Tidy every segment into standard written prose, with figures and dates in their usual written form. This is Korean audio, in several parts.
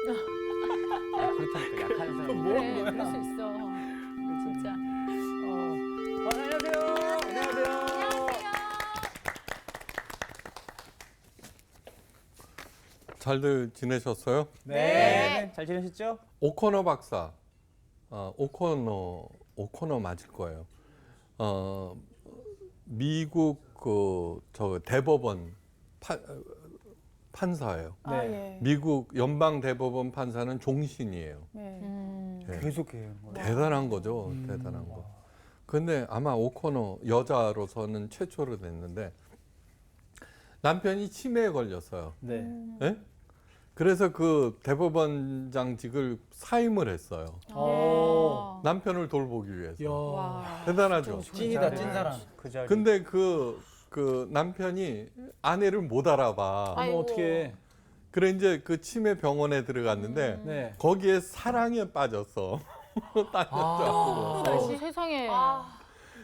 그렇다니까 약한 사람. 그래, 그럴 수 있어. 진짜. 안녕하세요. 안녕하세요. 잘들 지내셨어요? 네. 잘 지내셨죠? 오코너 박사, 오코너 맞을 거예요. 미국 저 대법원 판사예요. 아, 네. 예. 미국 연방 대법원 판사는 종신이에요. 네. 네. 계속해요. 대단한 거죠, 대단한 거. 근데 아마 오코너 여자로서는 최초로 됐는데 남편이 치매에 걸렸어요. 네. 예? 그래서 그 대법원장직을 사임을 했어요. 남편을 돌보기 위해서. 야. 와. 대단하죠. 찐이다, 찐 사람. 그 자리. 근데 그 남편이 아내를 못 알아봐. 아이고. 어떻게? 그래 이제 그 치매 병원에 들어갔는데 네. 거기에 사랑에 빠졌어. 딴 여자하고. 세상에.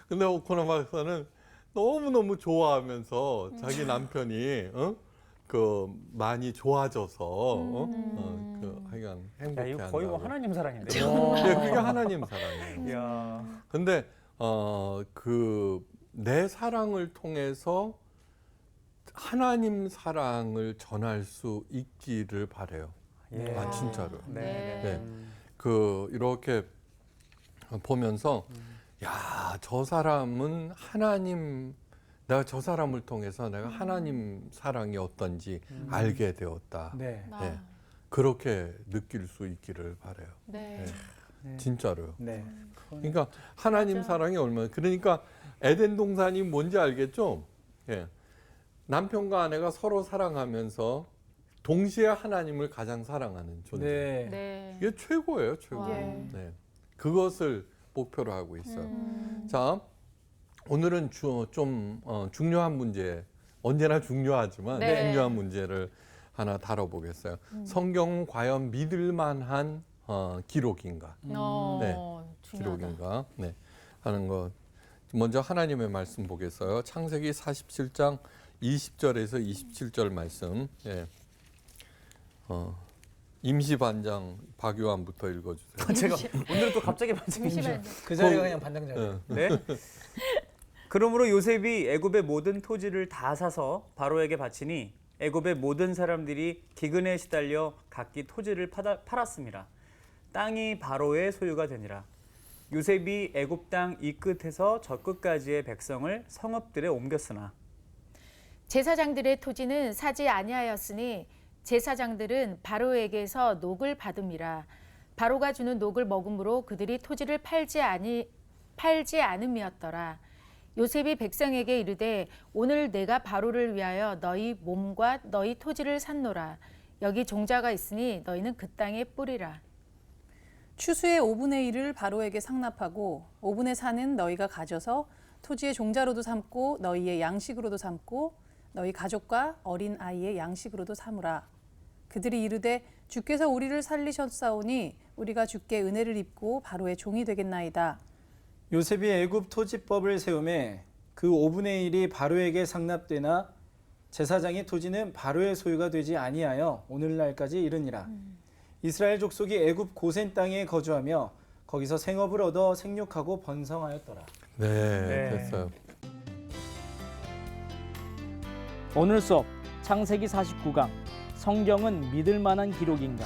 근데 오코너 박사는 너무너무 좋아하면서 자기 남편이 많이 좋아져서 하여간 야, 행복해 이거 한다고. 거의 뭐 하나님 사랑인데. 네, 그게 하나님 사랑이에요. 야. 근데 내 사랑을 통해서 하나님 사랑을 전할 수 있기를 바래요. 예. 아, 진짜로. 네. 네. 이렇게 보면서 야, 저 사람은 내가 저 사람을 통해서 내가 하나님 사랑이 어떤지 알게 되었다. 네. 네. 그렇게 느낄 수 있기를 바래요. 네. 네. 진짜로요. 네. 그러니까 하나님 맞아. 사랑이 얼마나 그러니까 에덴 동산이 뭔지 알겠죠? 예. 남편과 아내가 서로 사랑하면서 동시에 하나님을 가장 사랑하는 존재. 네. 네. 이게 최고예요, 최고. 와. 네. 그것을 목표로 하고 있어요. 음. 자, 오늘은 좀 중요한 문제, 언제나 중요하지만 네. 중요한 문제를 하나 다뤄보겠어요. 성경은 과연 믿을 만한 기록인가? 중요하다. 기록인가? 네. 하는 것. 먼저 하나님의 말씀 보겠어요. 창세기 47장 20절에서 27절 말씀. 예. 임시반장 박요한부터 읽어주세요. 제가 오늘은 또 갑자기 반증이죠. 잠시만요. 그 자리가 그냥 반장 자리. 예. 네. 그러므로 요셉이 애굽의 모든 토지를 다 사서 바로에게 바치니 애굽의 모든 사람들이 기근에 시달려 각기 토지를 팔았습니다. 땅이 바로의 소유가 되니라. 요셉이 애굽 땅 이 끝에서 저 끝까지의 백성을 성읍들에 옮겼으나 제사장들의 토지는 사지 아니하였으니 제사장들은 바로에게서 녹을 받음이라. 바로가 주는 녹을 먹음으로 그들이 토지를 팔지 않음이었더라. 요셉이 백성에게 이르되 오늘 내가 바로를 위하여 너희 몸과 너희 토지를 샀노라. 여기 종자가 있으니 너희는 그 땅에 뿌리라. 추수의 5분의 1을 바로에게 상납하고 5분의 4는 너희가 가져서 토지의 종자로도 삼고 너희의 양식으로도 삼고 너희 가족과 어린 아이의 양식으로도 삼으라. 그들이 이르되 주께서 우리를 살리셨사오니 우리가 주께 은혜를 입고 바로의 종이 되겠나이다. 요셉이 애굽 토지법을 세우매 그 5분의 1이 바로에게 상납되나 제사장의 토지는 바로의 소유가 되지 아니하여 오늘날까지 이르니라. 이스라엘 족속이 애굽 고센 땅에 거주하며 거기서 생업을 얻어 생육하고 번성하였더라. 네, 됐어요. 오늘 수업 창세기 49강 성경은 믿을 만한 기록인가?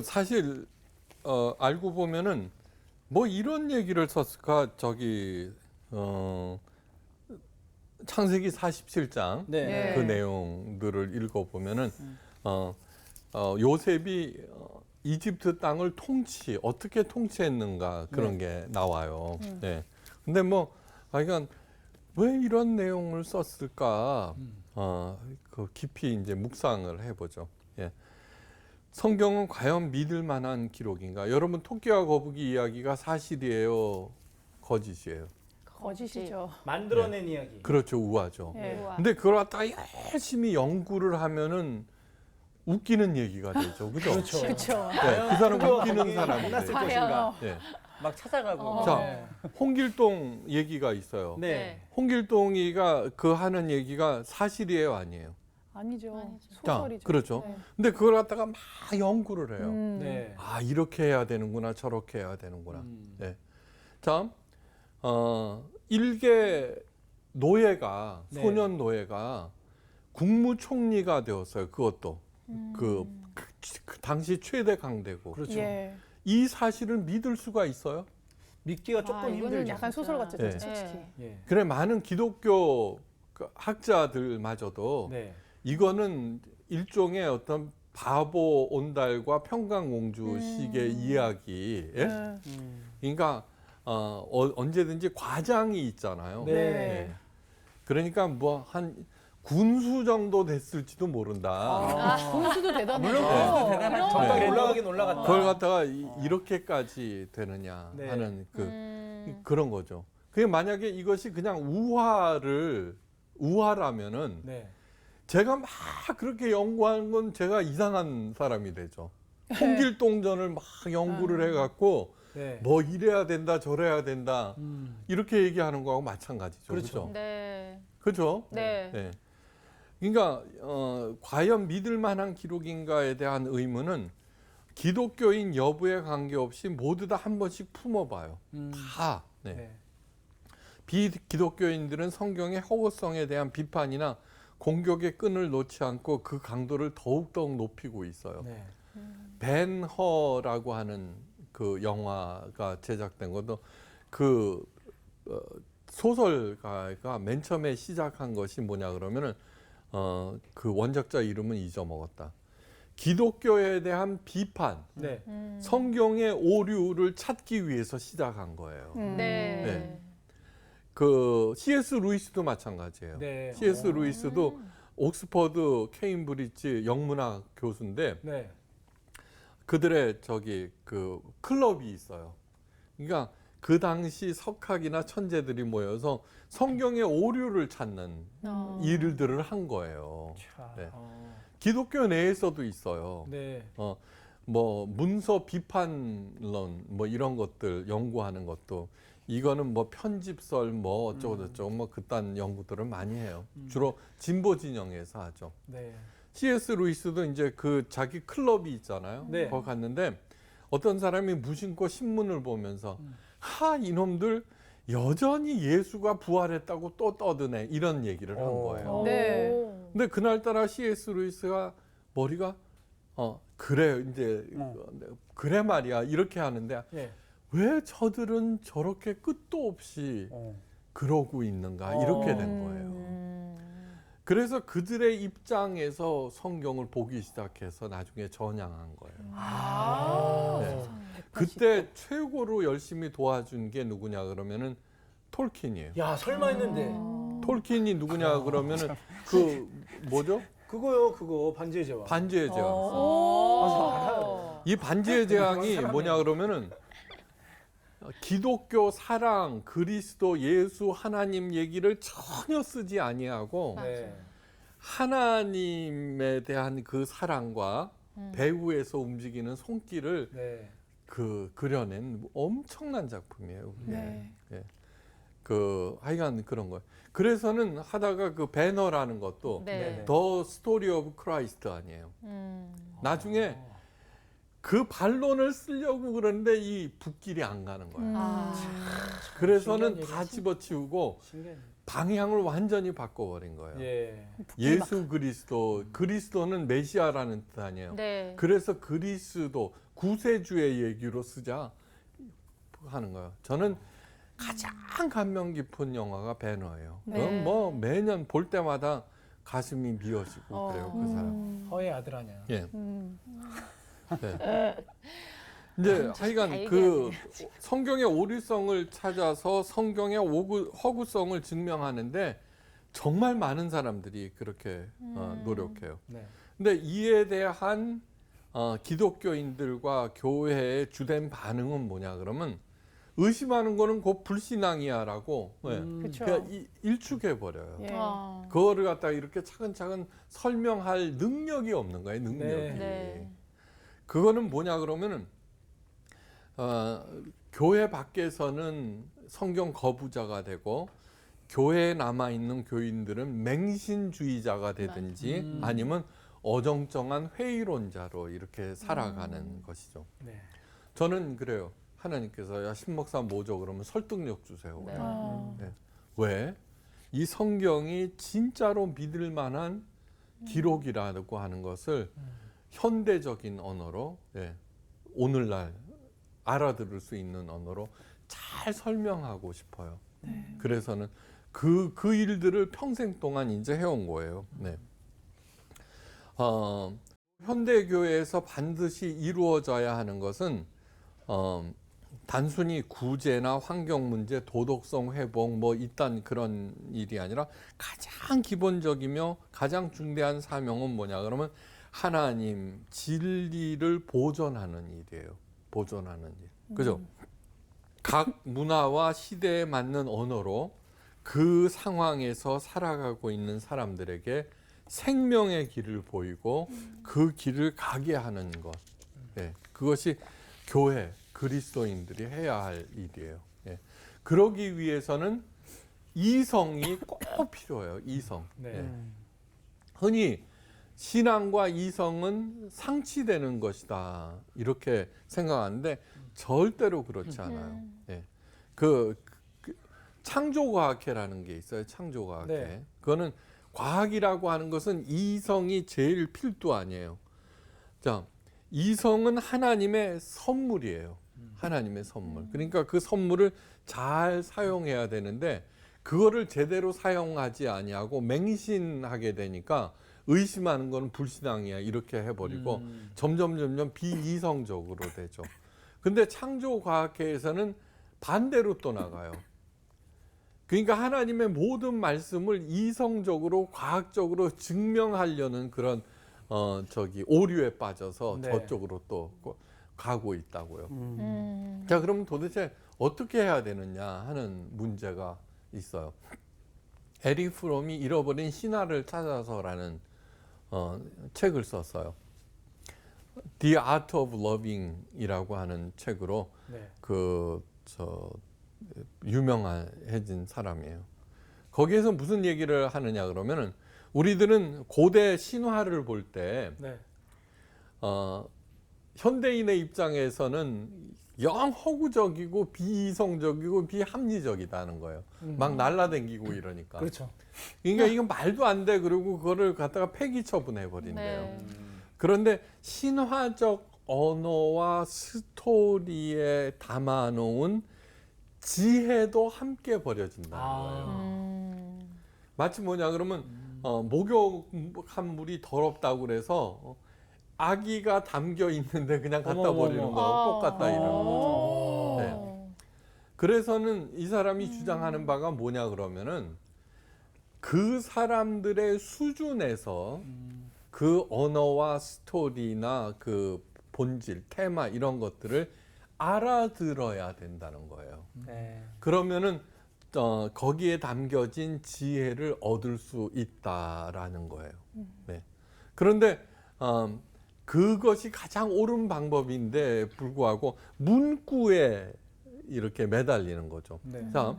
사실 알고 보면은 뭐 이런 얘기를 썼을까 창세기 47장 네. 그 내용들을 읽어보면은 요셉이 이집트 땅을 어떻게 통치했는가 그런 게 나와요. 네. 근데 하여간 왜 이런 내용을 썼을까? 깊이 이제 묵상을 해보죠. 예. 성경은 과연 믿을 만한 기록인가? 여러분 토끼와 거북이 이야기가 사실이에요, 거짓이에요? 거짓이죠. 만들어낸 이야기. 그렇죠, 우화죠. 예. 근데 그걸 갖다가 열심히 연구를 하면은 웃기는 얘기가 되죠, 그죠? 그렇죠. 그렇죠. 네, 그 사람 웃기는 만났을 사람인데. 것인가. 네. 막 찾아가고. 자, 홍길동 얘기가 있어요. 네. 홍길동이가 하는 얘기가 사실이에요, 아니에요? 아니죠. 아니죠. 소설이죠. 그렇죠. 네. 근데 그걸 갖다가 막 연구를 해요. 네. 아, 이렇게 해야 되는구나, 저렇게 해야 되는구나. 네. 자, 일개 노예가, 네. 소년 노예가 국무총리가 되었어요. 그것도. 그 당시 최대 강대국. 그렇죠. 예. 이 사실을 믿을 수가 있어요? 믿기가 조금 이거는 힘들죠. 약간 소설 같죠, 네. 솔직히. 예. 그래, 많은 기독교 그 학자들마저도 네. 이거는 일종의 어떤 바보 온달과 평강공주식의 이야기. 예? 네. 그러니까 언제든지 과장이 있잖아요. 네. 예. 그러니까 뭐 한 군수 정도 됐을지도 모른다. 아, 군수도 대단해요. 물론 네. 그것도 대단한 정말 네. 올라가긴 올라갔다. 그걸 갖다가 이렇게까지 되느냐 네. 하는 그런 거죠. 그게 만약에 이것이 그냥 우화라면은 네. 제가 막 그렇게 연구하는 건 제가 이상한 사람이 되죠. 홍길동전을 막 연구를 해갖고 네. 뭐 이래야 된다 저래야 된다 이렇게 얘기하는 거하고 마찬가지죠. 그렇죠. 그렇죠? 네. 그렇죠? 네. 네. 그러니까 과연 믿을 만한 기록인가에 대한 의문은 기독교인 여부에 관계없이 모두 다 한 번씩 품어봐요. 다. 네. 네. 비기독교인들은 성경의 허구성에 대한 비판이나 공격의 끈을 놓지 않고 그 강도를 더욱더욱 높이고 있어요. 네. 벤 허라고 하는 그 영화가 제작된 것도 그 소설가가 맨 처음에 시작한 것이 뭐냐 그러면은 그 원작자 이름은 잊어먹었다. 기독교에 대한 비판, 네. 성경의 오류를 찾기 위해서 시작한 거예요. 네. 네. 그 C.S. 루이스도 마찬가지예요. 네. C.S. 루이스도 옥스퍼드 케임브리지 영문학 교수인데 네. 그들의 저기 그 클럽이 있어요. 그러니까 그 당시 석학이나 천재들이 모여서 성경의 오류를 찾는 일들을 한 거예요. 자. 네. 기독교 내에서도 있어요. 네. 뭐 문서 비판론 뭐 이런 것들 연구하는 것도 이거는 뭐 편집설 뭐 어쩌고 저쩌고 뭐 그딴 연구들을 많이 해요. 주로 진보 진영에서 하죠. 네. C.S. 루이스도 이제 그 자기 클럽이 있잖아요. 네. 거기 갔는데 어떤 사람이 무심코 신문을 보면서 이놈들 여전히 예수가 부활했다고 또 떠드네 이런 얘기를 한 거예요. 네. 근데 그날따라 C.S. 루이스가 머리가 그래 이제 그래 말이야 이렇게 하는데 네. 왜 저들은 저렇게 끝도 없이 그러고 있는가 이렇게 된 거예요. 그래서 그들의 입장에서 성경을 보기 시작해서 나중에 전향한 거예요. 네. 그때 최고로 열심히 도와준 게 누구냐 그러면은 톨킨이에요. 야, 설마 했는데. 톨킨이 누구냐 그러면은 그 뭐죠? 그거 반지의 제왕. 반지의 제왕. 알아요. 이 반지의 제왕이 뭐냐 그러면은 기독교 사랑, 그리스도, 예수, 하나님 얘기를 전혀 쓰지 아니하고 네. 하나님에 대한 그 사랑과 배후에서 움직이는 손길을 네. 그려낸 엄청난 작품이에요. 그게. 네. 예. 하여간 그런 거예요. 그래서는 하다가 그 배너라는 것도 네. 더 스토리 오브 크라이스트 아니에요. 나중에 그 반론을 쓰려고 그러는데 이 붓길이 안 가는 거예요. 그래서는 신기한 다 얘기지. 집어치우고 신기하네. 방향을 완전히 바꿔버린 거예요. 예. 예수 그리스도, 그리스도는 메시아라는 뜻 아니에요. 네. 그래서 그리스도 구세주의 얘기로 쓰자 하는 거예요. 저는 가장 감명 깊은 영화가 배너예요. 네. 그건 뭐 매년 볼 때마다 가슴이 미어지고 그래요, 그 사람. 허의 아들 아니야. 예. 네. 이제 하여간 다 그 성경의 오류성을 찾아서 성경의 허구성을 증명하는데 정말 많은 사람들이 그렇게 노력해요. 네. 근데 이에 대한 기독교인들과 교회의 주된 반응은 뭐냐 그러면 의심하는 거는 곧 불신앙이야라고 그렇죠. 그냥 일축해 버려요. 예. 그거를 갖다가 이렇게 차근차근 설명할 능력이 없는 거예요. 능력이. 네. 그거는 뭐냐 그러면은 교회 밖에서는 성경 거부자가 되고 교회에 남아 있는 교인들은 맹신주의자가 되든지 아니면 어정쩡한 회의론자로 이렇게 살아가는 것이죠. 네. 저는 그래요. 하나님께서 야 신목사 뭐죠? 그러면 설득력 주세요. 네. 네. 왜? 이 성경이 진짜로 믿을 만한 기록이라고 하는 것을 현대적인 언어로 오늘날 알아들을 수 있는 언어로 잘 설명하고 싶어요. 그래서는 그 일들을 평생 동안 이제 해온 거예요. 네. 현대 교회에서 반드시 이루어져야 하는 것은 단순히 구제나 환경 문제, 도덕성 회복 뭐 이딴 그런 일이 아니라 가장 기본적이며 가장 중대한 사명은 뭐냐 그러면 하나님 진리를 보존하는 일이에요. 보존하는 일. 그죠? 각 문화와 시대에 맞는 언어로 그 상황에서 살아가고 있는 사람들에게 생명의 길을 보이고 그 길을 가게 하는 것. 네, 그것이 교회, 그리스도인들이 해야 할 일이에요. 네. 그러기 위해서는 이성이 꼭 필요해요. 이성. 네. 흔히 신앙과 이성은 상치되는 것이다. 이렇게 생각하는데 절대로 그렇지 않아요. 네. 그 창조과학회라는 게 있어요. 창조과학회. 네. 그거는 과학이라고 하는 것은 이성이 제일 필두 아니에요. 자, 이성은 하나님의 선물이에요. 하나님의 선물. 그러니까 그 선물을 잘 사용해야 되는데 그거를 제대로 사용하지 아니하고 맹신하게 되니까 의심하는 건 불신앙이야 이렇게 해버리고 점점 비이성적으로 되죠. 근데 창조과학회에서는 반대로 또 나가요. 그러니까 하나님의 모든 말씀을 이성적으로 과학적으로 증명하려는 그런 오류에 빠져서 네. 저쪽으로 또 가고 있다고요. 자, 그러면 도대체 어떻게 해야 되느냐 하는 문제가 있어요. 에릭 프롬이 잃어버린 신화를 찾아서라는 책을 썼어요. The Art of Loving이라고 하는 책으로 네. 유명해진 사람이에요. 거기에서 무슨 얘기를 하느냐 그러면은 우리들은 고대 신화를 볼 때 네. 현대인의 입장에서는 영 허구적이고 비이성적이고 비합리적이다는 거예요. 막 날라다니고 이러니까. 그렇죠. 그러니까 이건 말도 안 돼. 그리고 그거를 갖다가 폐기 처분해 버린대요. 네. 그런데 신화적 언어와 스토리에 담아놓은 지혜도 함께 버려진다는 거예요. 마치 뭐냐 그러면 목욕한 물이 더럽다고 그래서 아기가 담겨 있는데 그냥 갖다 어머머머. 버리는 거하고 똑같다 이러는 거죠. 네. 그래서는 이 사람이 주장하는 바가 뭐냐 그러면은 그 사람들의 수준에서 그 언어와 스토리나 그 본질, 테마 이런 것들을 알아들어야 된다는 거예요. 네. 그러면은 거기에 담겨진 지혜를 얻을 수 있다라는 거예요. 네. 그런데 그것이 가장 옳은 방법인데 불구하고 문구에 이렇게 매달리는 거죠. 네. 자,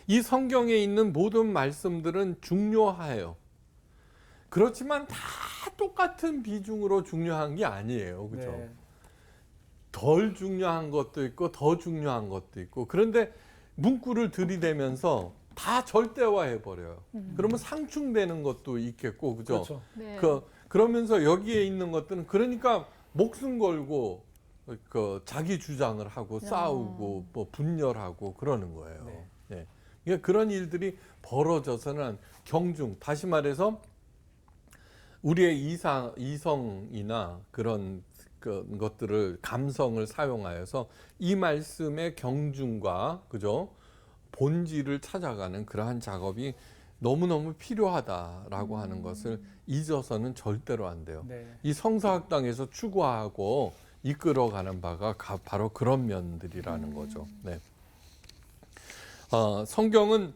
이 성경에 있는 모든 말씀들은 중요해요. 그렇지만 다 똑같은 비중으로 중요한 게 아니에요. 그죠? 네. 덜 중요한 것도 있고 더 중요한 것도 있고 그런데 문구를 들이대면서 다 절대화해 버려요. 그러면 상충되는 것도 있겠고 그죠? 그렇죠. 네. 그러면서 여기에 있는 것들은 그러니까 목숨 걸고 자기 주장을 하고 싸우고 뭐 분열하고 그러는 거예요. 네. 네. 그러니까 그런 일들이 벌어져서는 경중 다시 말해서 우리의 이성이나 그런 것들을 감성을 사용하여서 이 말씀의 경중과 그죠 본질을 찾아가는 그러한 작업이 너무너무 필요하다라고 하는 것을 잊어서는 절대로 안 돼요. 네. 이 성서학당에서 추구하고 이끌어가는 바가 바로 그런 면들이라는 거죠. 네. 성경은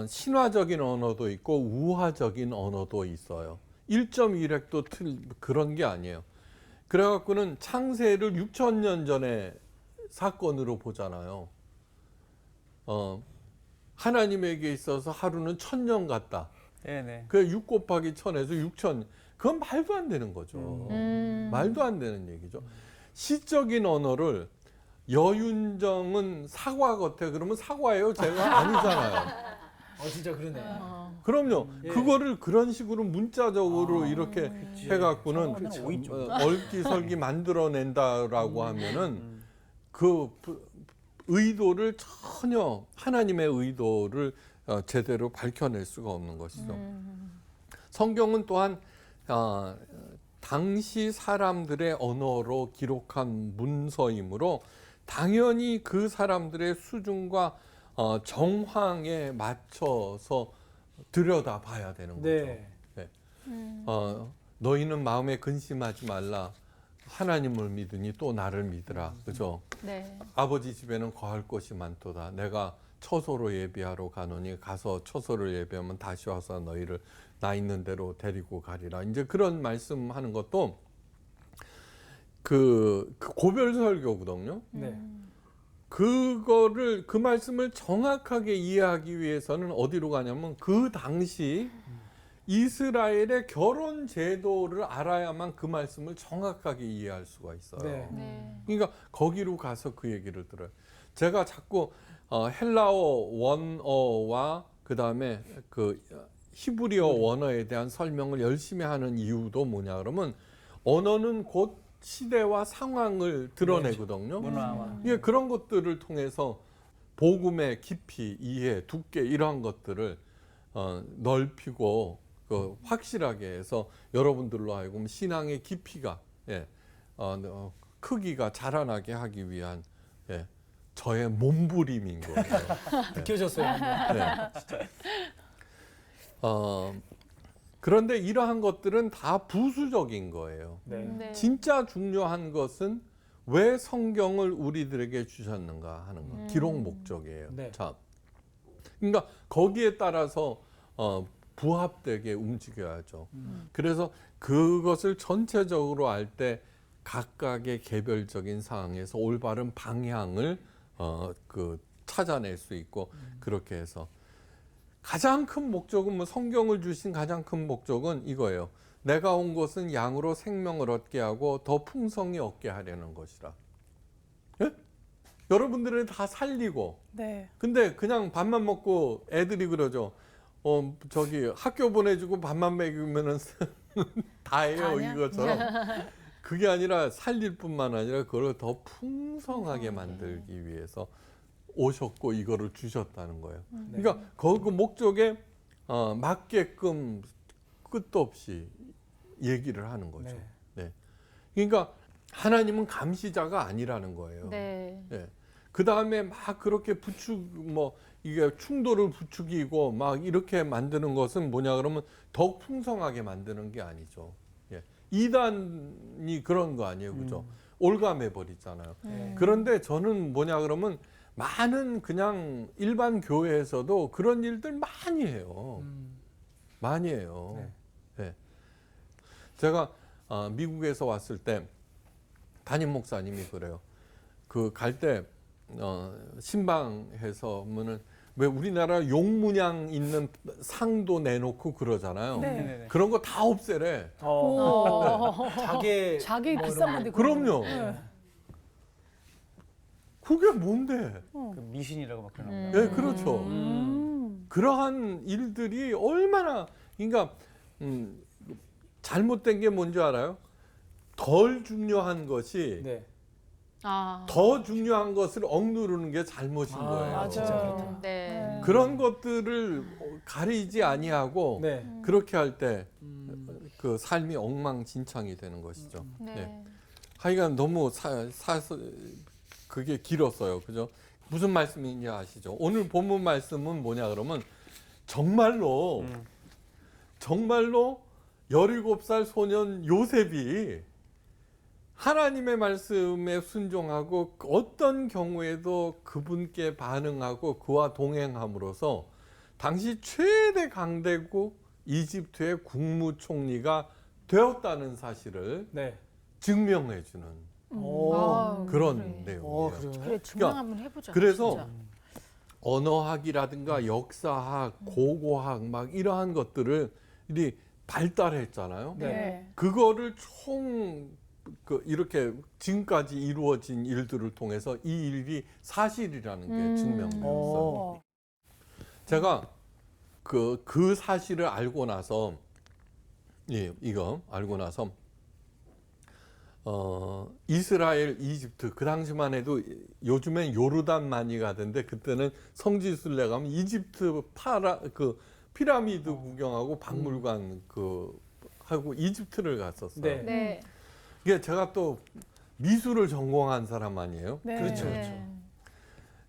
신화적인 언어도 있고 우화적인 언어도 있어요. 1.1획도 그런 게 아니에요. 그래갖고는 창세를 6,000년 전에 사건으로 보잖아요. 하나님에게 있어서 하루는 1000년 같다. 네네. 그 6 곱하기 1000에서 6000. 그건 말도 안 되는 거죠. 말도 안 되는 얘기죠. 시적인 언어를 여윤정은 사과 같아. 그러면 사과예요? 제가 아니잖아요. 진짜 그러네. 그럼요. 예. 그거를 그런 식으로 문자적으로 이렇게 해갖고는 사과는 오이 쪽. 얼기설기 만들어낸다라고 하면은 그 의도를 전혀 하나님의 의도를 제대로 밝혀낼 수가 없는 것이죠. 성경은 또한 당시 사람들의 언어로 기록한 문서이므로 당연히 그 사람들의 수준과 정황에 맞춰서 들여다봐야 되는 거죠. 네. 네. 너희는 마음에 근심하지 말라. 하나님을 믿으니 또 나를 믿으라. 그죠? 네. 아버지 집에는 거할 것이 많도다. 내가 처소로 예비하러 가노니 가서 처소를 예비하면 다시 와서 너희를 나 있는 대로 데리고 가리라. 이제 그런 말씀하는 것도 그 고별 설교거든요. 네. 그 말씀을 정확하게 이해하기 위해서는 어디로 가냐면 그 당시 이스라엘의 결혼 제도를 알아야만 그 말씀을 정확하게 이해할 수가 있어요. 네. 네. 그러니까 거기로 가서 그 얘기를 들어요. 제가 자꾸 헬라어 원어와 그 다음에 그 히브리어 원어에 대한 설명을 열심히 하는 이유도 뭐냐 그러면 언어는 곧 시대와 상황을 드러내거든요. 문화와. 예, 그런 것들을 통해서 복음의 깊이, 이해, 두께 이러한 것들을 넓히고 확실하게 해서 여러분들로 하여금 신앙의 깊이가 크기가 자라나게 하기 위한 저의 몸부림인 거예요. 느껴졌어요. 네. 그런데 이러한 것들은 다 부수적인 거예요. 네. 네. 진짜 중요한 것은 왜 성경을 우리들에게 주셨는가 하는 것, 기록 목적이에요. 네. 자, 그러니까 거기에 따라서 부합되게 움직여야죠. 그래서 그것을 전체적으로 알 때 각각의 개별적인 상황에서 올바른 방향을 찾아낼 수 있고 그렇게 해서 가장 큰 목적은 뭐 성경을 주신 가장 큰 목적은 이거예요. 내가 온 것은 양으로 생명을 얻게 하고 더 풍성히 얻게 하려는 것이라. 예? 여러분들은 다 살리고 네. 근데 그냥 밥만 먹고 애들이 그러죠. 저기 학교 보내주고 밥만 먹이면은 다예요 다냐? 이것처럼. 그게 아니라 살릴 뿐만 아니라 그걸 더 풍성하게 만들기 위해서 오셨고 이거를 주셨다는 거예요. 그러니까 그 목적에 맞게끔 끝도 없이 얘기를 하는 거죠. 네. 그러니까 하나님은 감시자가 아니라는 거예요. 네. 그 다음에 막 그렇게 이게 충돌을 부추기고 막 이렇게 만드는 것은 뭐냐 그러면 더욱 풍성하게 만드는 게 아니죠. 이단이 그런 거 아니에요, 그죠? 올가매 버리잖아요. 그런데 저는 뭐냐 그러면 많은 그냥 일반 교회에서도 그런 일들 많이 해요. 많이 해요. 네. 제가 미국에서 왔을 때 담임 목사님이 그래요. 그 갈 때 신방에서 보면은 왜 우리나라 용문양 있는 상도 내놓고 그러잖아요. 네. 그런 거 다 없애래. 자기 뭐 비싼 이런 건데. 그럼요. 네. 그게 뭔데? 그 미신이라고 막 그러나 예, 그렇죠. 그러한 일들이 얼마나 그러니까 잘못된 게 뭔지 알아요? 덜 중요한 것이 네. 더 중요한 것을 억누르는 게 잘못인 거예요. 맞아요. 네. 그런 것들을 가리지 아니하고 네. 그렇게 할 때 그 삶이 엉망진창이 되는 것이죠. 네. 하여간 너무 그게 길었어요. 그죠? 무슨 말씀인지 아시죠? 오늘 본문 말씀은 뭐냐 그러면 정말로 17살 소년 요셉이 하나님의 말씀에 순종하고 어떤 경우에도 그분께 반응하고 그와 동행함으로써 당시 최대 강대국 이집트의 국무총리가 되었다는 사실을 네. 증명해주는 오. 그런 그래. 내용이에요. 그래요? 그래, 중앙 한번 해보자. 그래서 진짜. 언어학이라든가 역사학, 고고학 막 이러한 것들을 이 발달했잖아요. 네. 그거를 이렇게 지금까지 이루어진 일들을 통해서 이 일이 사실이라는 게 증명되었어요. 어. 제가 그 사실을 알고 나서 이거 알고 나서 이스라엘, 이집트 그 당시만 해도 요즘엔 요르단 많이 가던데 그때는 성지순례 가면 이집트 피라미드 구경하고 박물관 하고 이집트를 갔었어요. 네. 네. 이게 제가 또 미술을 전공한 사람 아니에요? 네. 그렇죠. 네.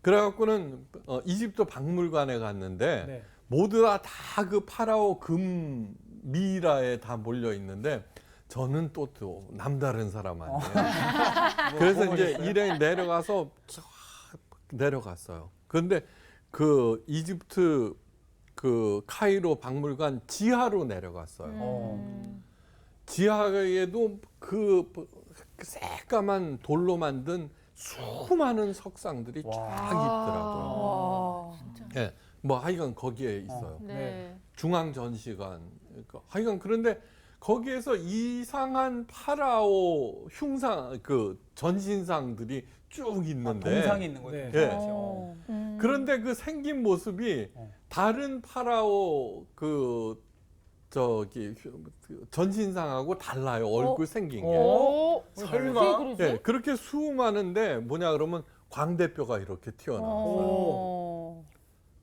그래갖고는 이집트 박물관에 갔는데 네. 모두 다 그 파라오 금 미이라에 다 몰려 있는데 저는 또 남다른 사람 아니에요. 그래서 이제 일행 내려가서 쫙 내려갔어요. 그런데 그 이집트 그 카이로 박물관 지하로 내려갔어요. 지하에도 그 새까만 돌로 만든 수많은 석상들이 쫙 있더라고요. 와. 예, 뭐 하여간 거기에 있어요. 네. 중앙전시관. 하여간 그런데 거기에서 이상한 파라오 흉상 전신상들이 쭉 있는데 동상이 있는 거죠. 네. 예. 어. 그런데 그 생긴 모습이 다른 파라오 전신상하고 달라요. 얼굴 생긴 게. 설마? 예, 그렇게 수많은데 뭐냐 그러면 광대뼈가 이렇게 튀어나왔어요. 어.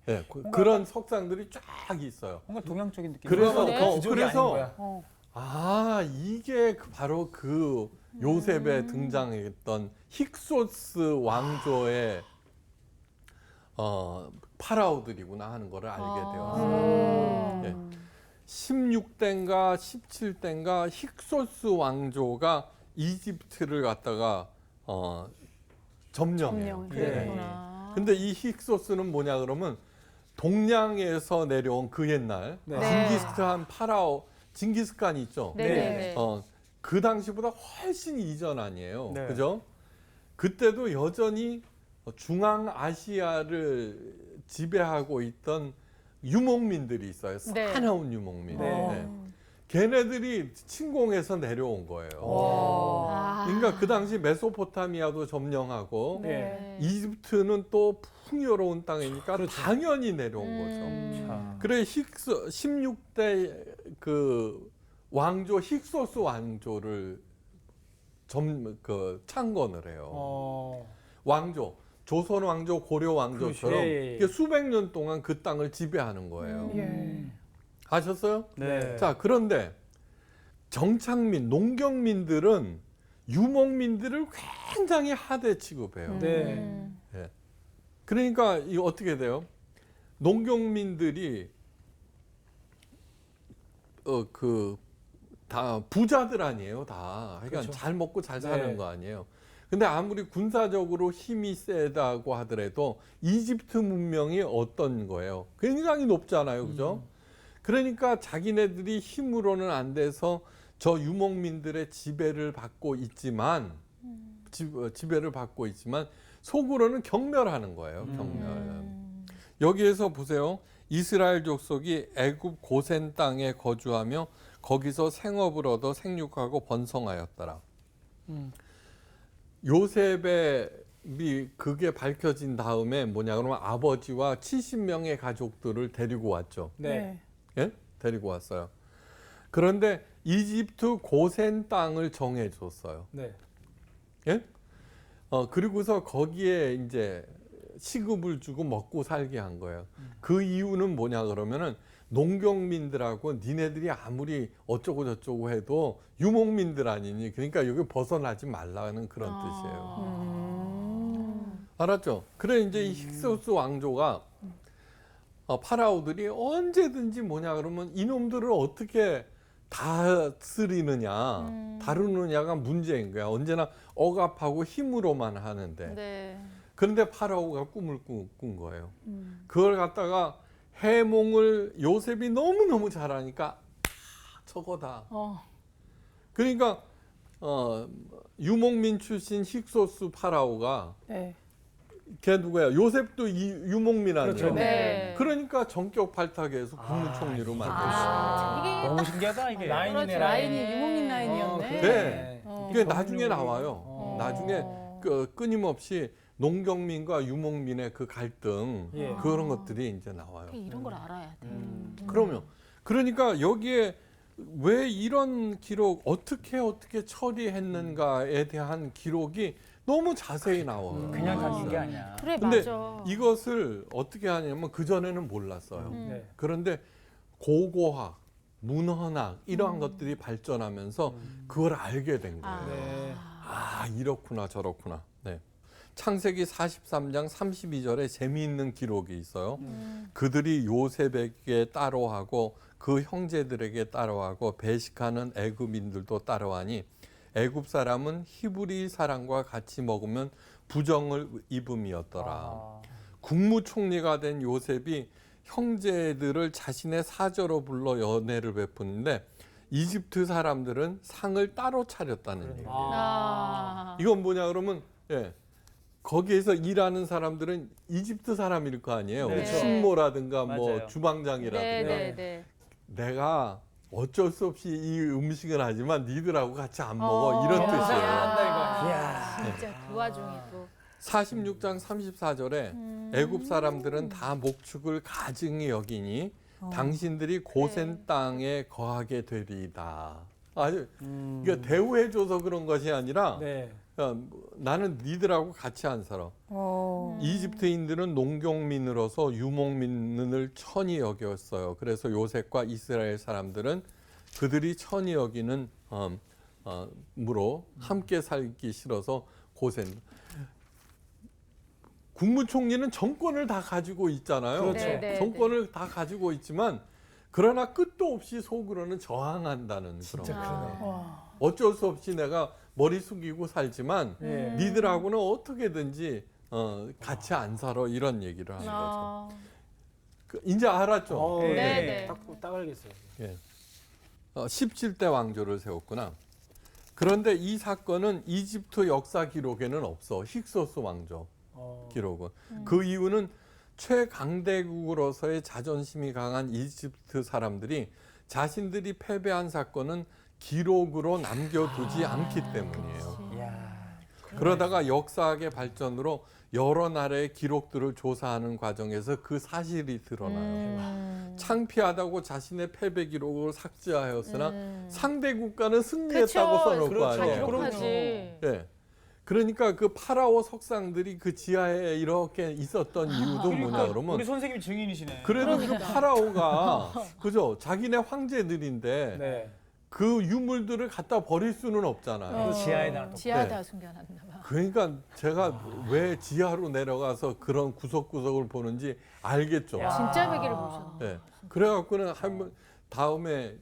예, 그런 석상들이 쫙 있어요. 뭔가 동양적인 느낌. 그래서 네. 기존이 아닌 거야. 어. 이게 바로 그 요셉에 등장했던 힉소스 왕조의 파라오들이구나 하는 것을 알게 되었어요. 예. 16대인가 17대인가 힉소스 왕조가 이집트를 갖다가 점령해요. 그랬구나. 근데 이 힉소스는 뭐냐 그러면 동양에서 내려온 그 옛날 네. 징기스칸 징기스칸 있죠. 네네. 그 당시보다 훨씬 이전 아니에요. 네. 그죠? 그때도 여전히 중앙아시아를 지배하고 있던 유목민들이 있어요. 네. 사나운 유목민. 네. 걔네들이 침공해서 내려온 거예요. 아. 그러니까 그 당시 메소포타미아도 점령하고 네. 이집트는 또 풍요로운 땅이니까 그렇죠. 당연히 내려온 거죠. 자. 그래 16대 그 왕조 힉소스 왕조를 창건을 해요. 왕조, 조선 왕조, 고려 왕조처럼 그렇죠. 예, 예. 이게 수백 년 동안 그 땅을 지배하는 거예요. 예. 아셨어요? 네. 자, 그런데 정착민, 농경민들은 유목민들을 굉장히 하대 취급해요. 네. 그러니까 이 어떻게 돼요? 농경민들이 다 부자들 아니에요, 다. 그러니까 그렇죠. 잘 먹고 잘 사는 네. 거 아니에요. 근데 아무리 군사적으로 힘이 세다고 하더라도 이집트 문명이 어떤 거예요? 굉장히 높잖아요, 그죠? 그러니까 자기네들이 힘으로는 안 돼서 저 유목민들의 지배를 받고 있지만 지배를 받고 있지만 속으로는 경멸하는 거예요, 경멸. 여기에서 보세요. 이스라엘 족속이 애굽 고센 땅에 거주하며 거기서 생업을 얻어 생육하고 번성하였더라. 요셉의 그게 밝혀진 다음에 뭐냐 그러면 아버지와 70명의 가족들을 데리고 왔죠. 네. 예? 데리고 왔어요. 그런데 이집트 고센 땅을 정해줬어요. 네. 예? 그리고서 거기에 이제 시급을 주고 먹고 살게 한 거예요. 그 이유는 뭐냐 그러면은 농경민들하고 니네들이 아무리 어쩌고 저쩌고 해도 유목민들 아니니 그러니까 여기 벗어나지 말라는 그런 뜻이에요. 알았죠? 그래 이제 이 힉소스 왕조가 파라오들이 언제든지 뭐냐 그러면 이놈들을 어떻게 다스리느냐, 다루느냐가 문제인 거야. 언제나 억압하고 힘으로만 하는데. 네. 그런데 파라오가 꿈을 꾼 거예요. 그걸 갖다가 해몽을 요셉이 너무너무 잘하니까 저거다. 그러니까 유목민 출신 힉소스 파라오가 네. 걔 누구야? 요셉도 유목민 아니에요. 그렇죠. 네. 그러니까 전격 발탁해서 국무총리로 만들었어요. 이게 너무 신기하다 이게. 라인이네, 그렇죠. 라인. 라인이 유목민 라인이었네. 네. 이게 전문용어로. 나중에 나와요. 나중에 끊임없이 농경민과 유목민의 그 갈등 예. 그런 것들이 이제 나와요. 이런 걸 알아야 돼. 그러면 그러니까 여기에 왜 이런 기록 어떻게 처리했는가에 대한 기록이 너무 자세히 나와요. 그냥 담긴 게 아니야. 그래 근데 맞아. 이것을 어떻게 하냐면 그 전에는 몰랐어요. 네. 그런데 고고학, 문헌학 이러한 것들이 발전하면서 그걸 알게 된 거예요. 네. 아 이렇구나 저렇구나. 네. 창세기 43장 32절에 재미있는 기록이 있어요. 그들이 요셉에게 따로하고 그 형제들에게 따로하고 배식하는 애굽인들도 따로하니 애굽 사람은 히브리 사람과 같이 먹으면 부정을 입음이었더라. 국무총리가 된 요셉이 형제들을 자신의 사저로 불러 연회를 베푸는데 이집트 사람들은 상을 따로 차렸다는 얘기예요. 아. 이건 뭐냐 그러면 거기에서 일하는 사람들은 이집트 사람일 거 아니에요. 네. 식모라든가 뭐 맞아요. 주방장이라든가. 네네네. 내가 어쩔 수 없이 이 음식은 하지만 니들하고 같이 안 먹어 이런 뜻이에요. 이야. 진짜 그 와중에 또. 46장 34절에 애굽 사람들은 다 목축을 가증히 여기니 당신들이 고센 땅에 거하게 되리이다. 아주 이게 대우해줘서 그런 것이 아니라 네. 나는 니들하고 같이 안 살아. 이집트인들은 농경민으로서 유목민을 천히 여겼어요. 그래서 요셉과 이스라엘 사람들은 그들이 천히 여기는 무로 함께 살기 싫어서 고센. 국무총리는 정권을 다 가지고 있잖아요. 그렇죠. 네, 네, 정권을 다 가지고 있지만 그러나 끝도 없이 속으로는 저항한다는 그런 진짜 거예요. 그러네. 어쩔 수 없이 내가 머리 숙이고 살지만 예. 니들하고는 어떻게든지 같이 안 살아 이런 얘기를 하는 거죠. 아. 이제 알았죠. 네. 네. 딱 알겠어요. 17대 왕조를 세웠구나. 그런데 이 사건은 이집트 역사 기록에는 없어. 힉소스 왕조 기록은. 그 이유는 최강대국으로서의 자존심이 강한 이집트 사람들이 자신들이 패배한 사건은 기록으로 남겨두지 않기 때문이에요. 그러다가 역사학의 발전으로 여러 나라의 기록들을 조사하는 과정에서 그 사실이 드러나요. 창피하다고 자신의 패배 기록을 삭제하였으나 상대 국가는 승리했다고 그쵸. 써놓을 거 그렇죠. 아니에요. 기록하지. 예. 그러니까 그 파라오 석상들이 그 지하에 이렇게 있었던 이유도 뭐냐 그러면 우리 선생님이 증인이시네. 그래도 그 파라오가 그죠 자기네 황제들인데 네. 그 유물들을 갖다 버릴 수는 없잖아요. 지하에다 지하에다 숨겨놨나 봐. 그러니까 제가 왜 지하로 내려가서 그런 구석구석을 보는지 알겠죠. 진짜 베개를 보셨네. 네. 그래갖고는 다음에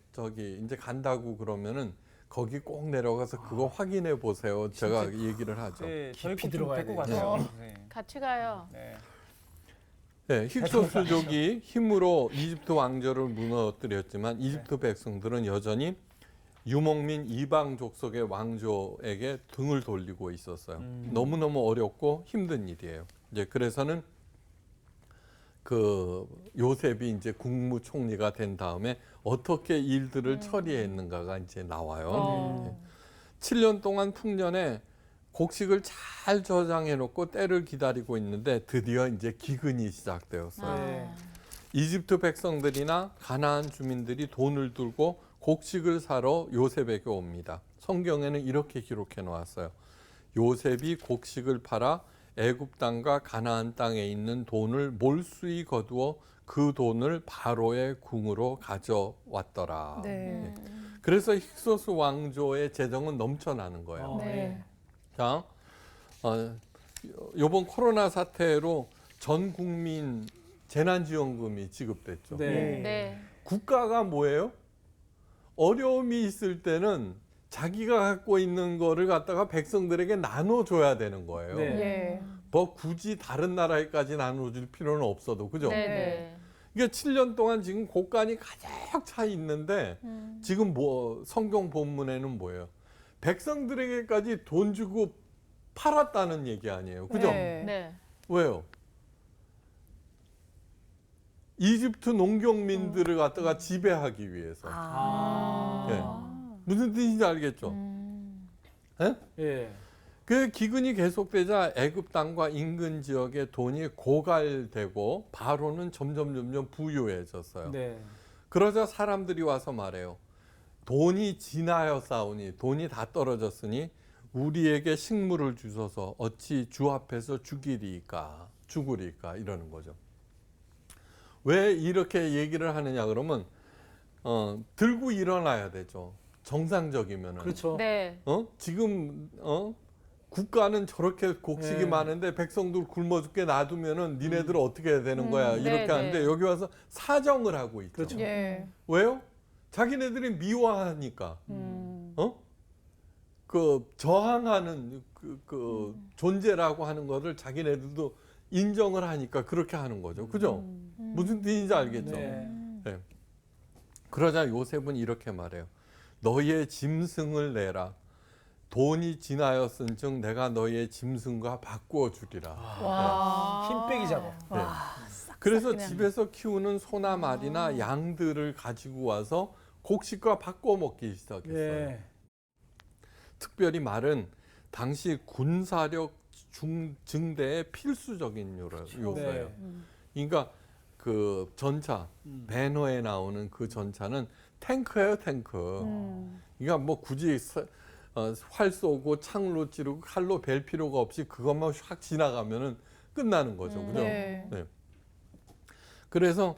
이제 간다고 그러면은 거기 꼭 내려가서 그거 확인해 보세요. 제가 얘기를 하죠. 네, 저희 깊이 꼭 들어가야 데리고 돼요. 가세요. 네. 같이 가요. 네. 네, 힉소스족이 힘으로 이집트 왕조를 무너뜨렸지만 이집트 백성들은 여전히 유목민 이방 족속의 왕조에게 등을 돌리고 있었어요. 너무너무 어렵고 힘든 일이에요. 이제 그래서는 그 요셉이 이제 국무총리가 된 다음에 어떻게 일들을 처리했는가가 이제 나와요. 7년 동안 풍년에 곡식을 잘 저장해 놓고 때를 기다리고 있는데 드디어 이제 기근이 시작되었어요. 네. 이집트 백성들이나 가나안 주민들이 돈을 들고 곡식을 사러 요셉에게 옵니다. 성경에는 이렇게 기록해 놓았어요. 요셉이 곡식을 팔아 애굽 땅과 가나안 땅에 있는 돈을 몰수히 거두어 그 돈을 바로의 궁으로 가져왔더라. 네. 그래서 힉소스 왕조의 재정은 넘쳐나는 거예요. 네. 자, 이번 코로나 사태로 전 국민 재난지원금이 지급됐죠. 네. 네. 국가가 뭐예요? 어려움이 있을 때는 자기가 갖고 있는 거를 갖다가 백성들에게 나눠줘야 되는 거예요. 네. 예. 뭐 굳이 다른 나라에까지 나눠줄 필요는 없어도 그죠? 네네. 이게 7년 동안 지금 곡간이 가득 차 있는데 지금 뭐 성경 본문에는 뭐예요? 백성들에게까지 돈 주고 팔았다는 얘기 아니에요. 그죠? 네. 네. 왜요? 이집트 농경민들을 갖다가 지배하기 위해서. 예. 무슨 뜻인지 알겠죠? 예? 예. 그 기근이 계속되자 애굽 땅과 인근 지역의 돈이 고갈되고 바로는 점점 부유해졌어요. 네. 그러자 사람들이 와서 말해요. 돈이 진하여 싸우니, 돈이 다 떨어졌으니 우리에게 식물을 주소서 어찌 주 앞에서 죽으리까 이러는 거죠. 왜 이렇게 얘기를 하느냐 그러면 들고 일어나야 되죠. 정상적이면은. 그렇죠. 네. 지금 국가는 저렇게 곡식이 네. 많은데 백성들 굶어 죽게 놔두면은 니네들 어떻게 해야 되는 거야 이렇게 네, 하는데 네. 여기 와서 사정을 하고 있죠. 그렇죠. 예. 왜요? 자기네들이 미워하니까. 그 저항하는 그 존재라고 하는 거를 자기네들도 인정을 하니까 그렇게 하는 거죠. 그죠? 무슨 뜻인지 알겠죠? 네. 네. 그러자 요셉은 이렇게 말해요. 너희의 짐승을 내라. 돈이 진하였은즉 내가 너희의 짐승과 바꾸어 주리라. 힘 빼기 작업. 네. 그래서 그냥. 집에서 키우는 소나 말이나 양들을 가지고 와서 곡식과 바꿔 먹기 시작했어요. 예. 특별히 말은 당시 군사력 증대에 필수적인 요소예요. 네. 그러니까 그 전차, 배너에 나오는 그 전차는 탱크예요, 탱크. 그러니까 뭐 굳이 활 쏘고 창으로 찌르고 칼로 벨 필요가 없이 그것만 확 지나가면은 끝나는 거죠. 그죠? 네. 네. 그래서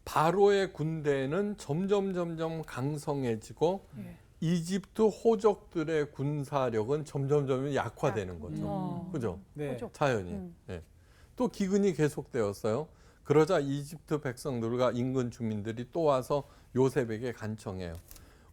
바로의 군대는 점점 강성해지고 이집트 호족들의 군사력은 점점 약화되는 거죠. 그죠? 네. 자연히. 네. 또 기근이 계속되었어요. 그러자 이집트 백성들과 인근 주민들이 또 와서 요셉에게 간청해요.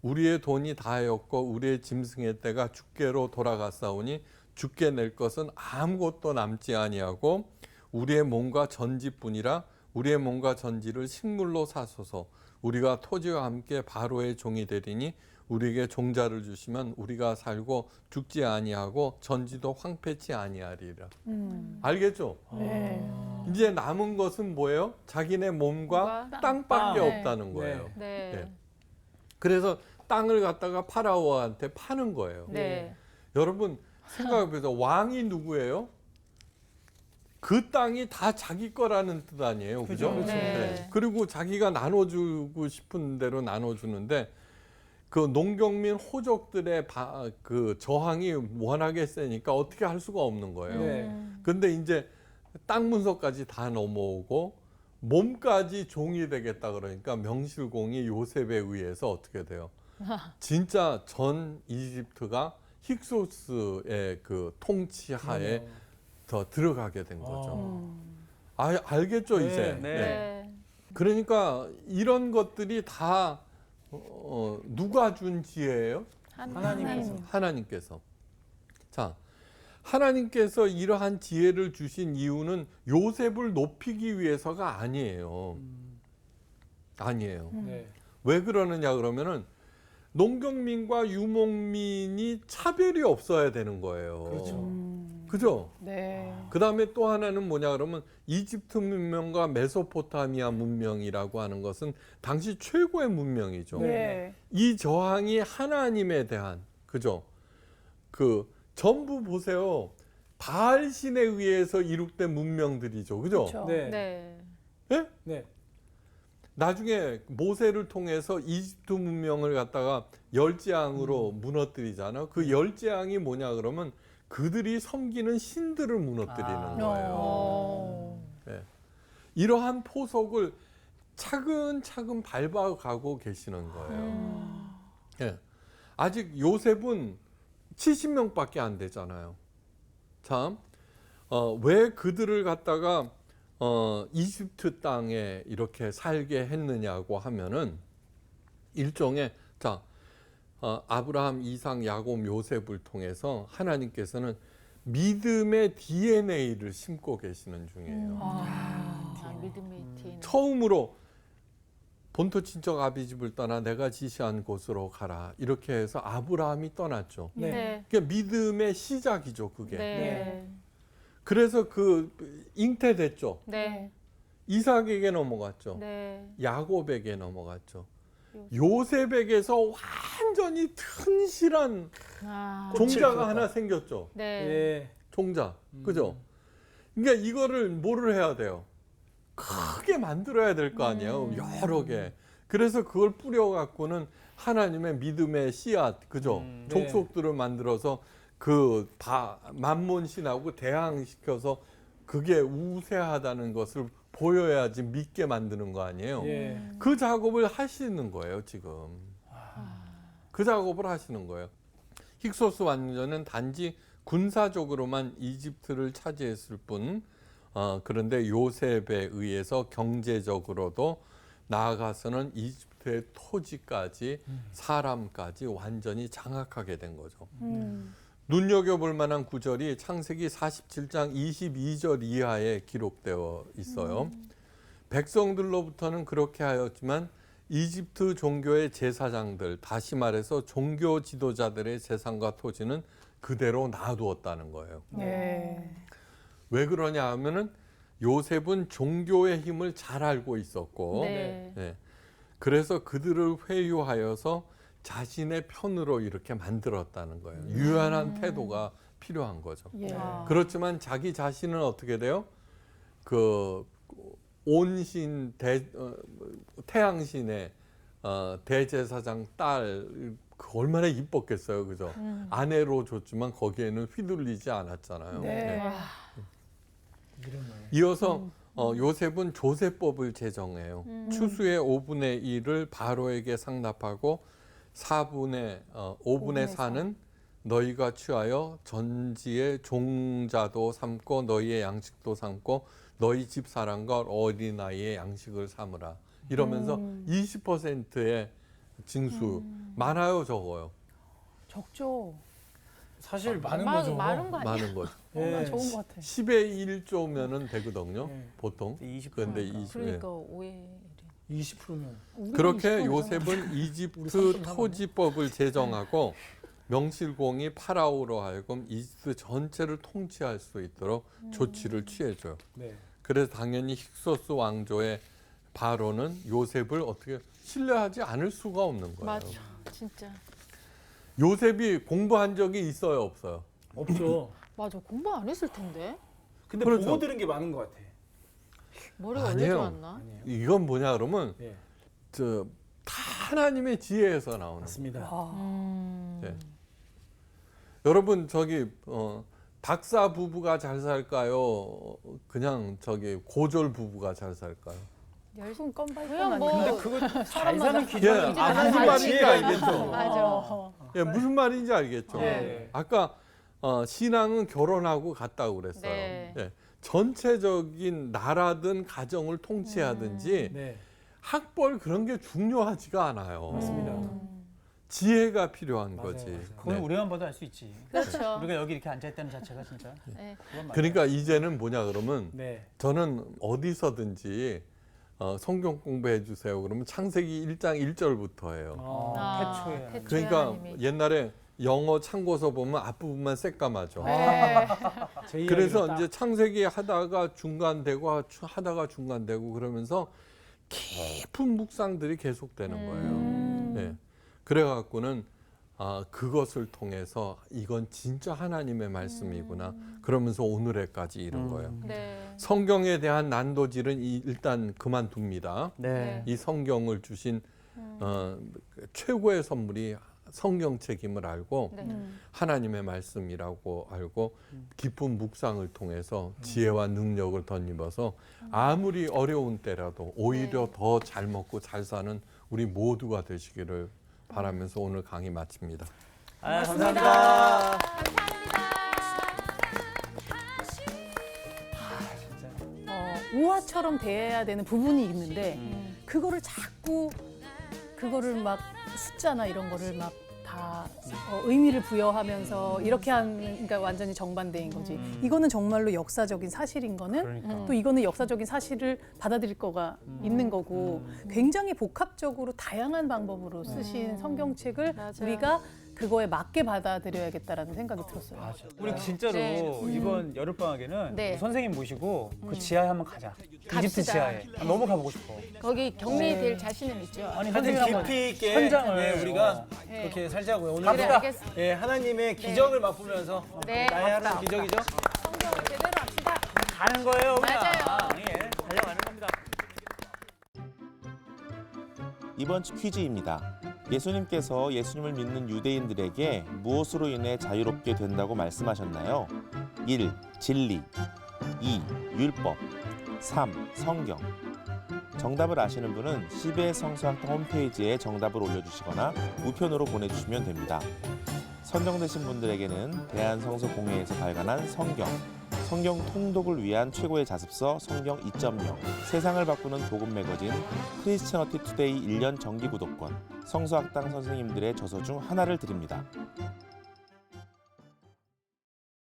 우리의 돈이 다하였고 우리의 짐승의 때가 주께로 돌아갔사오니 주께 낼 것은 아무것도 남지 아니하고 우리의 몸과 전지뿐이라 우리의 몸과 전지를 식물로 사소서. 우리가 토지와 함께 바로의 종이 되리니 우리에게 종자를 주시면 우리가 살고 죽지 아니하고 전지도 황폐치 아니하리라. 알겠죠? 네. 이제 남은 것은 뭐예요? 자기네 몸과 땅밖에 땅. 없다는 거예요. 네. 네. 그래서 땅을 갖다가 파라오한테 파는 거예요. 네. 여러분 생각해보세요. 왕이 누구예요? 그 땅이 다 자기 거라는 뜻 아니에요. 그죠? 그죠. 네. 그리고 자기가 나눠주고 싶은 대로 나눠주는데 그 농경민 호족들의 그 저항이 워낙에 세니까 어떻게 할 수가 없는 거예요. 네. 근데 이제 땅 문서까지 다 넘어오고 몸까지 종이 되겠다 그러니까 명실공히 요셉에 의해서 어떻게 돼요? 진짜 전 이집트가 힉소스의 그 통치하에 더 들어가게 된 거죠. 알겠죠 네. 이제. 네. 네. 그러니까 이런 것들이 다 누가 준 지혜예요? 하나님께서. 하나님께서. 자, 하나님께서 이러한 지혜를 주신 이유는 요셉을 높이기 위해서가 아니에요. 아니에요. 네. 왜 그러느냐 그러면은 농경민과 유목민이 차별이 없어야 되는 거예요. 그렇죠. 그죠? 네. 그 다음에 또 하나는 뭐냐 그러면 이집트 문명과 메소포타미아 문명이라고 하는 것은 당시 최고의 문명이죠. 네. 이 저항이 하나님에 대한, 그죠? 그 전부 보세요. 바알 신에 의해서 이룩된 문명들이죠. 그죠? 그렇죠. 네. 네. 예? 네. 나중에 모세를 통해서 이집트 문명을 갖다가 열재앙으로 무너뜨리잖아요. 그 열재앙이 뭐냐 그러면 그들이 섬기는 신들을 무너뜨리는 거예요. 네. 이러한 포석을 차근차근 밟아가고 계시는 거예요. 네. 아직 요셉은 70명밖에 안 되잖아요. 참, 왜 그들을 갖다가 이집트 땅에 이렇게 살게 했느냐고 하면은 일종의 아브라함, 이삭, 야곱, 요셉을 통해서 하나님께서는 믿음의 DNA를 심고 계시는 중이에요. 믿음의 DNA. 처음으로 본토 친척 아비집을 떠나 내가 지시한 곳으로 가라 이렇게 해서 아브라함이 떠났죠. 네. 네. 그게 믿음의 시작이죠, 그게. 네. 그래서 그 잉태됐죠. 네. 이삭에게 넘어갔죠. 네. 야곱에게 넘어갔죠. 요셉에게서 완전히 튼실한 아. 종자가 하나 생겼죠. 네. 예. 종자. 그죠? 그러니까 이거를 뭐를 해야 돼요? 크게 만들어야 될 거 아니에요. 여러 개. 그래서 그걸 뿌려갖고는 하나님의 믿음의 씨앗, 그죠? 네. 족속들을 만들어서 그 만몬신하고 대항시켜서 그게 우세하다는 것을 보여야지 믿게 만드는 거 아니에요. 예. 그 작업을 하시는 거예요, 지금. 그 작업을 하시는 거예요. 힉소스 왕조는 단지 군사적으로만 이집트를 차지했을 뿐, 그런데 요셉에 의해서 경제적으로도 나아가서는 이집트의 토지까지 사람까지 완전히 장악하게 된 거죠. 눈여겨볼 만한 구절이 창세기 47장 22절 이하에 기록되어 있어요. 백성들로부터는 그렇게 하였지만 이집트 종교의 제사장들, 다시 말해서 종교 지도자들의 재산과 토지는 그대로 놔두었다는 거예요. 예. 왜 그러냐 하면은 요셉은 종교의 힘을 잘 알고 있었고, 네. 예. 그래서 그들을 회유하여서 자신의 편으로 이렇게 만들었다는 거예요. 유연한 태도가 필요한 거죠. 예. 그렇지만 자기 자신은 어떻게 돼요? 그 온신 태양신의 대제사장 딸, 그 얼마나 이뻤겠어요, 그죠? 아내로 줬지만 거기에는 휘둘리지 않았잖아요. 네. 이어서 요셉은 조세법을 제정해요. 추수의 5분의 1을 바로에게 상납하고 5분의 4는 너희가 취하여 전지의 종자도 삼고 너희의 양식도 삼고 너희 집 사람과 어린아이의 양식을 삼으라. 이러면서 20%의 징수. 많아요, 적어요? 적죠. 사실 많은 거죠. 많은 거 아니야? 많은 거죠. 예. 좋은 것 같아. 10의 1조면은 되거든요, 예. 보통. 20%. 그런데 20. 그러니까 오해. 20%면. 그렇게 요셉은 이집트 토지법을 제정하고 명실공히 파라오로 하여금 이집트 전체를 통치할 수 있도록 조치를 취해줘요. 네. 그래서 당연히 힉소스 왕조의 바로는 요셉을 어떻게 신뢰하지 않을 수가 없는 거예요. 맞아. 진짜. 요셉이 공부한 적이 있어요, 없어요? 없죠. 맞아. 공부 안 했을 텐데. 근데 그렇죠. 보고 들은 게 많은 것 같아. 머리가 원래 아니에요. 좋았나? 아니에요. 이건 뭐냐 그러면 예. 다 하나님의 지혜에서 나오는 거예요. 맞습니다. 네. 여러분 저기 박사 부부가 잘 살까요? 그냥 저기 고졸 부부가 잘 살까요? 열손 껌발건 그냥 뭐 근데 그거 잘 사는 기준이 예, 아니지. 무슨 말인지 알겠죠? 맞아. 예, 무슨 말인지 알겠죠? 네. 아까 신앙은 결혼하고 같다고 그랬어요. 네. 예, 전체적인 나라든 가정을 통치하든지 네. 학벌 그런 게 중요하지가 않아요. 맞습니다. 지혜가 필요한 맞아요, 거지. 맞아요. 그건 네. 우리만 봐도 알 수 있지. 그렇죠. 우리가 여기 이렇게 앉아 있다는 자체가 진짜. 네. 그건 맞아요. 그러니까 이제는 뭐냐 그러면 네. 저는 어디서든지 성경 공부해 주세요. 그러면 창세기 1장 1절부터 해요. 태초에. 태초에 그러니까 하나님이. 옛날에 영어 참고서 보면 앞부분만 새까마죠. 네. 제 그래서 이야기로 딱 이제 창세기 하다가 중간되고 하다가 중간되고 그러면서 깊은 묵상들이 계속되는 거예요. 네. 그래갖고는 그것을 통해서 이건 진짜 하나님의 말씀이구나. 그러면서 오늘에까지 이른 거예요. 네. 성경에 대한 난도질은 일단 그만둡니다. 네. 이 성경을 주신 최고의 선물이 성경 책임을 알고 네. 하나님의 말씀이라고 알고 깊은 묵상을 통해서 지혜와 능력을 덧입어서 아무리 어려운 때라도 오히려 네. 더 잘 먹고 잘 사는 우리 모두가 되시기를 바라면서 오늘 강의 마칩니다. 감사합니다. 우화처럼 대해야 되는 부분이 있는데 그거를 자꾸 그거를 막 숫자나 이런 거를 막 다 의미를 부여하면서 이렇게 하는 그러니까 완전히 정반대인 거지. 이거는 정말로 역사적인 사실인 거는 그러니까. 또 이거는 역사적인 사실을 받아들일 거가 있는 거고 굉장히 복합적으로 다양한 방법으로 쓰신 성경책을 맞아요. 우리가 그거에 맞게 받아들여야겠다라는 생각이 들었어요. 우리 진짜로 네. 이번 여름방학에는 네. 선생님 모시고 그 지하에 한번 가자. 이집트 갑시다. 지하에. 너무 가보고 싶어. 거기 격리될 자신은 있죠. 아니 하여튼 선생님 깊이 있게 현장을 네, 우리가 어. 네. 그렇게 살자고요. 오늘 그래, 알겠습니다. 예, 하나님의 기적을 맛보면서 네. 나의 하루는 기적이죠. 성경을 제대로 합시다. 가는 거예요, 그냥. 맞아요. 예, 달려가는 겁니다. 이번 주 퀴즈입니다. 예수님께서 예수님을 믿는 유대인들에게 무엇으로 인해 자유롭게 된다고 말씀하셨나요? 1. 진리 2. 율법 3. 성경 정답을 아시는 분은 CBS 성서학당 홈페이지에 정답을 올려주시거나 우편으로 보내주시면 됩니다. 선정되신 분들에게는 대한성서공회에서 발간한 성경 통독을 위한 최고의 자습서 성경 2.0, 세상을 바꾸는 복음 매거진 크리스처너티 투데이 1년 정기 구독권, 성서학당 선생님들의 저서 중 하나를 드립니다.